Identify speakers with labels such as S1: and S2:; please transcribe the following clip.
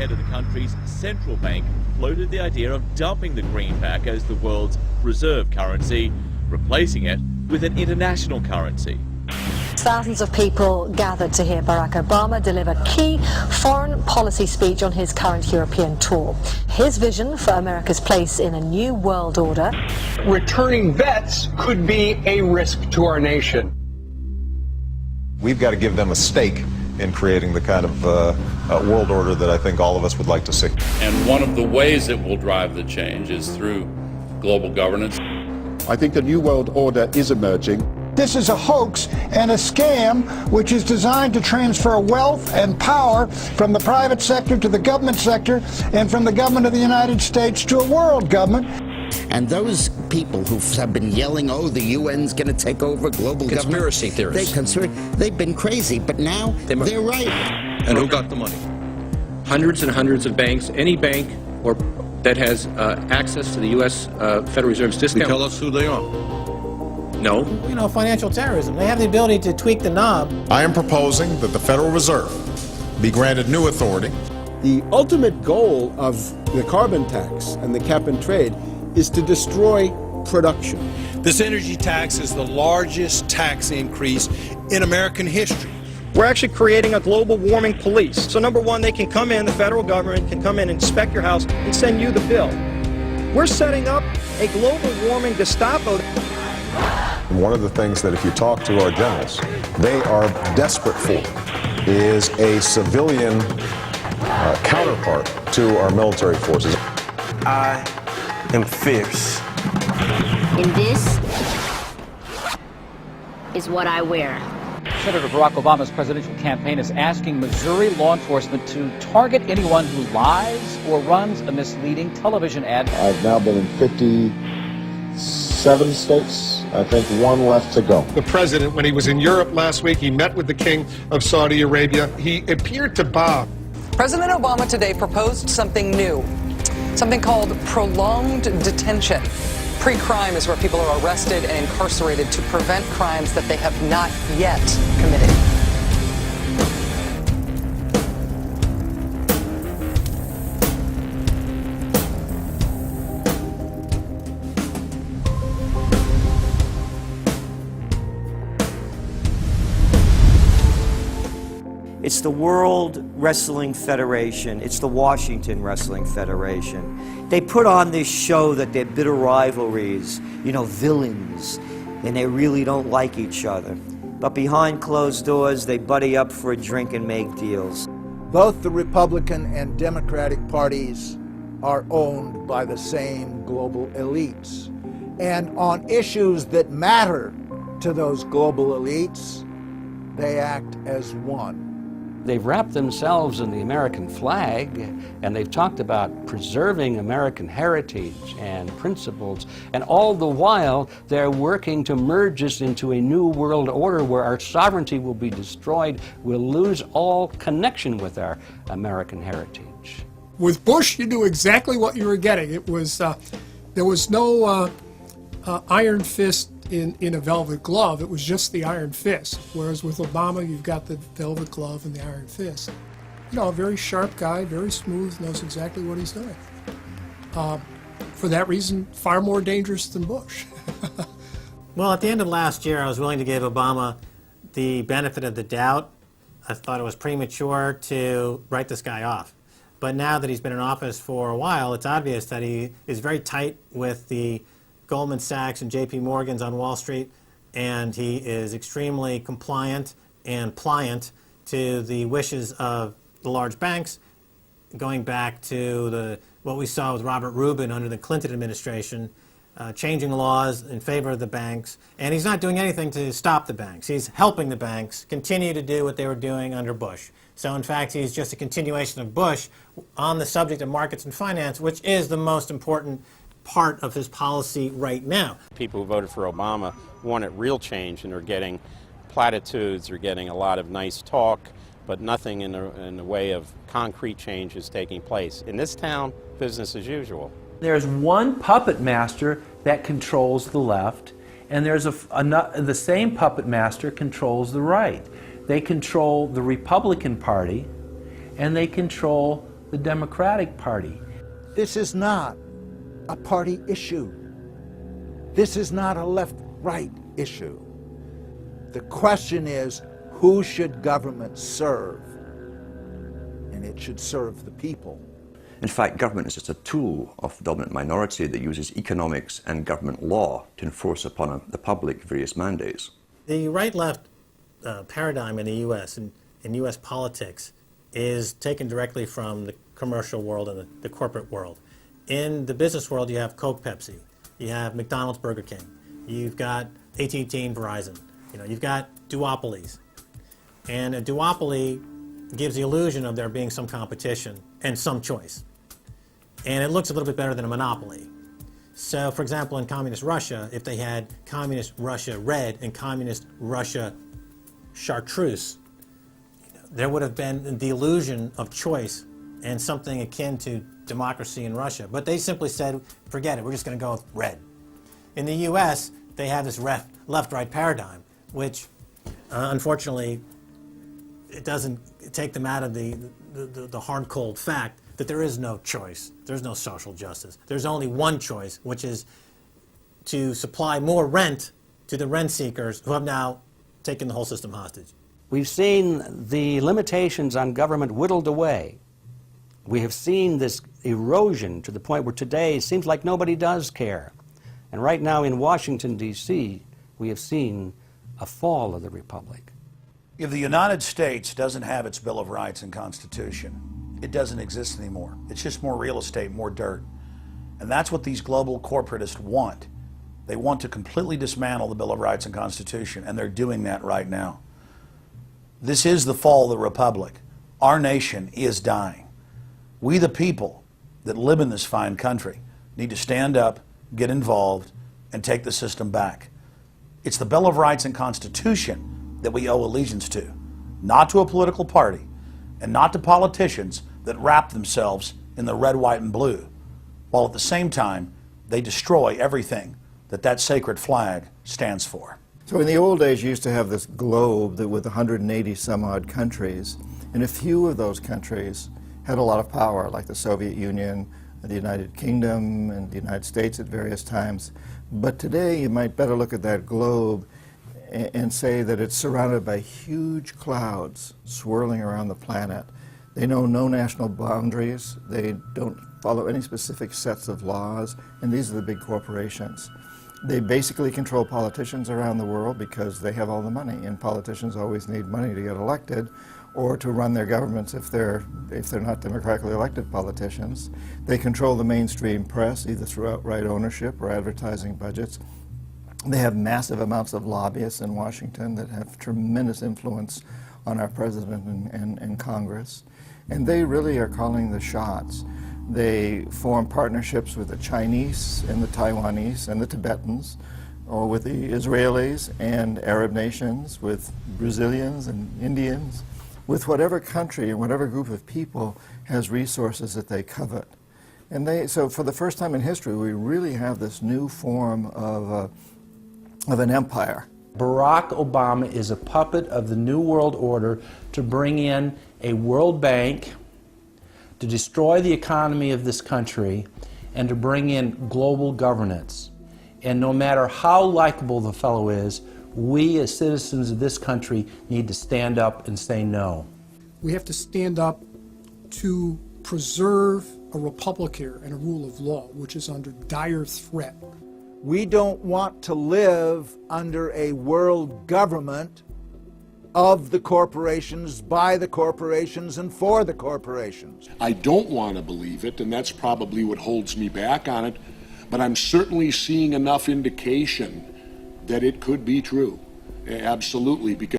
S1: head of the country's central bank floated the idea of dumping the greenback as the world's reserve currency, replacing it with an international currency.
S2: Thousands of people gathered to hear Barack Obama deliver key foreign policy speech on his current European tour. His vision for America's place in a new world order.
S3: Returning vets could be a risk to our nation.
S4: We've got to give them a stake in creating the kind of world order that I think all of us would like to see.
S5: And one of the ways it will drive the change is through global governance.
S6: I think a new world order is emerging.
S7: This is a hoax and a scam which is designed to transfer wealth and power from the private sector to the government sector and from the government of the United States to a world government.
S8: And those people who have been yelling, oh, the UN's going to take over global
S9: conspiracy
S8: government.
S9: Theorists.
S8: They've been crazy, but now they're right.
S9: And who got the money? Hundreds and hundreds of banks. Any bank or that has access to the U.S. Federal Reserve's discount.
S5: Tell us who they are.
S9: No.
S10: You know, financial terrorism. They have the ability to tweak the knob.
S4: I am proposing that the Federal Reserve be granted new authority.
S6: The ultimate goal of the carbon tax and the cap and trade is to destroy production.
S11: This energy tax is the largest tax increase in American history.
S10: We're actually creating a global warming police. So number one, they can come in, the federal government can come in and inspect your house and send you the bill. We're setting up a global warming Gestapo.
S4: And one of the things that if you talk to our generals, they are desperate for is a civilian counterpart to our military forces.
S11: I am fierce.
S12: And this is what I wear.
S13: Senator Barack Obama's presidential campaign is asking Missouri law enforcement to target anyone who lies or runs a misleading television ad.
S6: I've now been in 57 states. I think one left to go.
S3: The president, when he was in Europe last week, he met with the King of Saudi Arabia. He appeared to bow.
S14: President Obama today proposed something new, something called prolonged detention. Pre-crime is where people are arrested and incarcerated to prevent crimes that they have not yet committed.
S15: It's the World Wrestling Federation. It's the Washington Wrestling Federation. They put on this show that they're bitter rivalries, you know, villains, and they really don't like each other. But behind closed doors, they buddy up for a drink and make deals.
S7: Both the Republican and Democratic parties are owned by the same global elites. And on issues that matter to those global elites, they act as one.
S16: They've wrapped themselves in the American flag, and they've talked about preserving American heritage and principles, and all the while they're working to merge us into a new world order where our sovereignty will be destroyed. We'll lose all connection with our American heritage.
S17: With Bush, you knew exactly what you were getting. It was there was no iron fist in a velvet glove. It was just the iron fist. Whereas with Obama, you've got the velvet glove and the iron fist. You know, a very sharp guy, very smooth, knows exactly what he's doing. For that reason, far more dangerous than Bush.
S10: Well, at the end of last year, I was willing to give Obama the benefit of the doubt. I thought it was premature to write this guy off. But now that he's been in office for a while, it's obvious that he is very tight with the Goldman Sachs and JP Morgan's on Wall Street, and he is extremely compliant and pliant to the wishes of the large banks, going back to what we saw with Robert Rubin under the Clinton administration, changing laws in favor of the banks, and he's not doing anything to stop the banks. He's helping the banks continue to do what they were doing under Bush. So in fact, he's just a continuation of Bush on the subject of markets and finance, which is the most important part of his policy right now.
S18: People who voted for Obama wanted real change, and are getting platitudes, are getting a lot of nice talk, but nothing in the way of concrete change is taking place. In this town, business as usual.
S19: There's one puppet master that controls the left, and there's the same puppet master controls the right. They control the Republican Party, and they control the Democratic Party.
S7: This is not a party issue. This is not a left-right issue. The question is, who should government serve? And it should serve the people.
S20: In fact, government is just a tool of the dominant minority that uses economics and government law to enforce upon the public various mandates.
S10: The right-left paradigm in the U.S. and in U.S. politics is taken directly from the commercial world and the corporate world. In the business world, you have Coke, Pepsi. You have McDonald's, Burger King. You've got AT&T and Verizon. You've got duopolies. And a duopoly gives the illusion of there being some competition and some choice. And it looks a little bit better than a monopoly. So, for example, in communist Russia, if they had communist Russia red and communist Russia chartreuse, there would have been the illusion of choice and something akin to democracy in Russia. But they simply said, forget it, we're just going to go with red. In the U.S., they have this left-right paradigm, which unfortunately, it doesn't take them out of the hard, cold fact that there is no choice. There's no social justice. There's only one choice, which is to supply more rent to the rent seekers who have now taken the whole system hostage.
S16: We've seen the limitations on government whittled away. We have seen this erosion to the point where today it seems like nobody does care. And right now in Washington, D.C., we have seen a fall of the republic.
S21: If the United States doesn't have its Bill of Rights and Constitution, it doesn't exist anymore. It's just more real estate, more dirt. And that's what these global corporatists want. They want to completely dismantle the Bill of Rights and Constitution, and they're doing that right now. This is the fall of the republic. Our nation is dying. We, the people that live in this fine country, need to stand up, get involved, and take the system back. It's the Bill of Rights and Constitution that we owe allegiance to, not to a political party, and not to politicians that wrap themselves in the red, white, and blue, while at the same time they destroy everything that sacred flag stands for.
S22: So in the old days, you used to have this globe that with 180 some odd countries, and a few of those countries had a lot of power, like the Soviet Union, the United Kingdom, and the United States at various times. But today, you might better look at that globe and say that it's surrounded by huge clouds swirling around the planet. They know no national boundaries. They don't follow any specific sets of laws, and these are the big corporations. They basically control politicians around the world because they have all the money, and politicians always need money to get elected or to run their governments if they're not democratically elected politicians. They control the mainstream press, either through outright ownership or advertising budgets. They have massive amounts of lobbyists in Washington that have tremendous influence on our president and Congress. And they really are calling the shots. They form partnerships with the Chinese and the Taiwanese and the Tibetans, or with the Israelis and Arab nations, with Brazilians and Indians, with whatever country and whatever group of people has resources that they covet. And so for the first time in history, we really have this new form of an empire.
S19: Barack Obama is a puppet of the New World Order to bring in a World Bank, to destroy the economy of this country, and to bring in global governance. And no matter how likable the fellow is, we as citizens of this country need to stand up and say no.
S17: We have to stand up to preserve a republic here and a rule of law, which is under dire threat.
S7: We don't want to live under a world government of the corporations, by the corporations, and for the corporations.
S23: I don't want to believe it, and that's probably what holds me back on it, but I'm certainly seeing enough indication that it could be true. Absolutely, because